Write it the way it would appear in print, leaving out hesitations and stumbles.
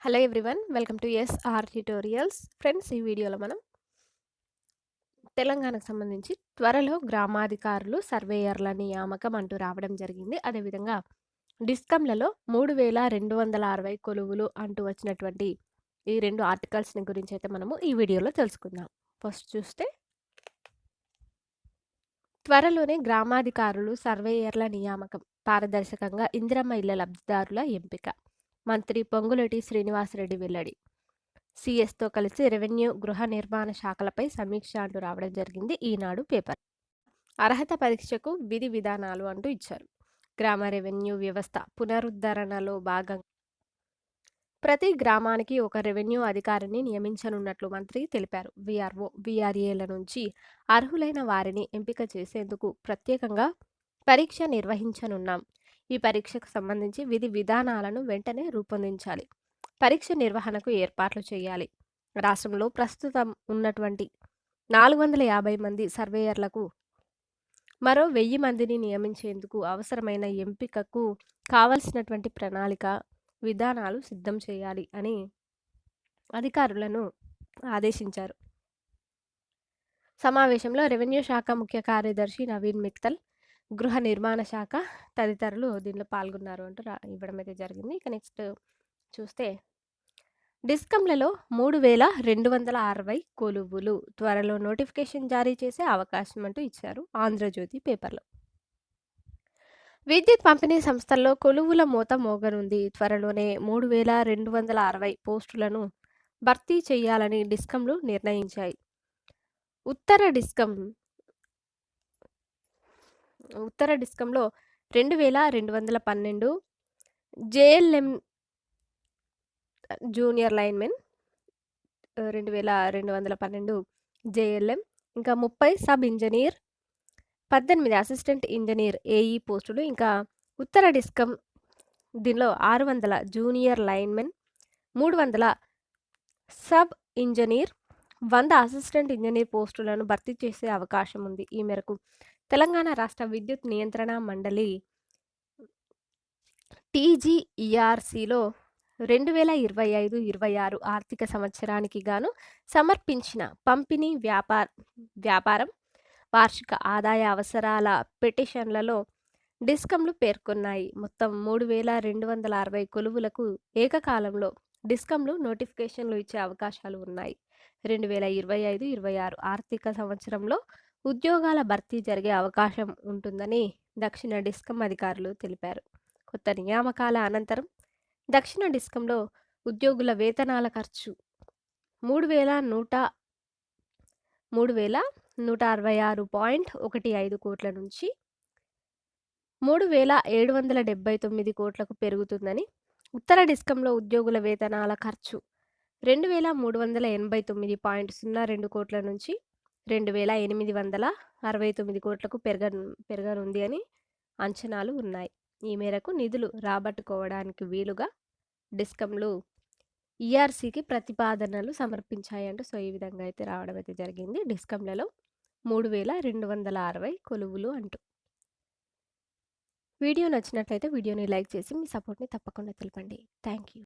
Hello everyone, welcome to SR tutorials. Friends, ఈ వీడియోలో మనం తెలంగాణకు సంబంధించి త్వరలో గ్రామాధికారులు సర్వేయర్ల నియామకం అంటూ రావడం జరిగింది. అదేవిధంగా డిస్కంలలో 3260 కొలువులు అంటూ వచ్చినటువంటి ఈ రెండు ఆర్టికల్స్ని గురించి అయితే మనము ఈ వీడియోలో తెలుసుకుందాం. ఫస్ట్ చూస్తే, త్వరలోనే గ్రామాధికారులు సర్వేయర్ల నియామకం, పారదర్శకంగా ఇందిరమ్మ ఇళ్ల లబ్ధిదారుల ఎంపిక. మంత్రి పొంగులేటి శ్రీనివాసరెడ్డి వెల్లడి. సిఎస్తో కలిసి రెవెన్యూ, గృహ నిర్మాణ శాఖలపై సమీక్ష అంటూ రావడం జరిగింది ఈనాడు పేపర్. అర్హత పరీక్షకు విధి విధానాలు అంటూ ఇచ్చారు. గ్రామ రెవెన్యూ వ్యవస్థ పునరుద్ధరణలో భాగంగా ప్రతి గ్రామానికి ఒక రెవెన్యూ అధికారిని నియమించనున్నట్లు మంత్రి తెలిపారు. విఆర్ఓ, విఆర్ఏల నుంచి అర్హులైన వారిని ఎంపిక చేసేందుకు ప్రత్యేకంగా పరీక్ష నిర్వహించనున్నాం. ఈ పరీక్షకు సంబంధించి విధి విధానాలను వెంటనే రూపొందించాలి. పరీక్ష నిర్వహణకు ఏర్పాట్లు చేయాలి. రాష్ట్రంలో ప్రస్తుతం ఉన్నటువంటి 450 మంది సర్వేయర్లకు మరో 1000 మందిని నియమించేందుకు అవసరమైన ఎంపికకు కావలసినటువంటి ప్రణాళిక, విధానాలు సిద్ధం చేయాలి అని అధికారులను ఆదేశించారు. సమావేశంలో రెవెన్యూ శాఖ ముఖ్య కార్యదర్శి నవీన్ మిత్తల్, గృహ నిర్మాణ శాఖ తదితరులు దీనిలో పాల్గొన్నారు అంటూ ఇవ్వడం అయితే జరిగింది. ఇక నెక్స్ట్ చూస్తే, డిస్కంలలో 3260 కొలువులు, త్వరలో నోటిఫికేషన్ జారీ చేసే అవకాశం అంటూ ఇచ్చారు ఆంధ్రజ్యోతి పేపర్లో. విద్యుత్ పంపిణీ సంస్థల్లో కొలువుల మోత మోగనుంది. త్వరలోనే 3260 పోస్టులను భర్తీ చేయాలని డిస్కంలు నిర్ణయించాయి. ఉత్తర డిస్కంలో 2212 జేఎల్ఎం జూనియర్ లైన్మెన్, 2212 జేఎల్ఎం, ఇంకా 30 sub engineer, 18 assistant engineer AE పోస్టులు. ఇంకా ఉత్తర డిస్కం దీనిలో 600 junior linemen, 300 sub engineer, 100 assistant engineer పోస్టులను భర్తీ చేసే అవకాశం ఉంది. ఈ మేరకు తెలంగాణ రాష్ట్ర విద్యుత్ నియంత్రణ మండలి టీజీఈఆర్సీలో 2025-26 ఆర్థిక సంవత్సరానికి గాను సమర్పించిన పంపిణీ, వ్యాపారం, వార్షిక ఆదాయ అవసరాల పిటిషన్లలో డిస్కంలు పేర్కొన్నాయి. మొత్తం 3260 కొలువులకు ఏకకాలంలో డిస్కంలు నోటిఫికేషన్లు ఇచ్చే అవకాశాలు ఉన్నాయి. 2025-26 ఆర్థిక సంవత్సరంలో ఉద్యోగాల భర్తీ జరిగే అవకాశం ఉంటుందని దక్షిణ డిస్కం అధికారులు తెలిపారు. కొత్త నియామకాల అనంతరం దక్షిణ డిస్కంలో ఉద్యోగుల వేతనాల ఖర్చు 3166.15 కోట్ల నుంచి 3779 కోట్లకు పెరుగుతుందని, ఉత్తర డిస్కంలో ఉద్యోగుల వేతనాల ఖర్చు 2389.02 కోట్ల నుంచి 2869 కోట్లకు పెరగనుంది అని అంచనాలు ఉన్నాయి. ఈ మేరకు నిధులు రాబట్టుకోవడానికి వీలుగా డిస్కంలు ఈఆర్సీకి ప్రతిపాదనలు సమర్పించాయంటూ ఈ విధంగా అయితే రావడం అయితే జరిగింది. డిస్కంలలో 3260 కొలువులు అంటూ. వీడియో నచ్చినట్లయితే వీడియోని లైక్ చేసి మీ సపోర్ట్ని తప్పకుండా తెలపండి. Thank you.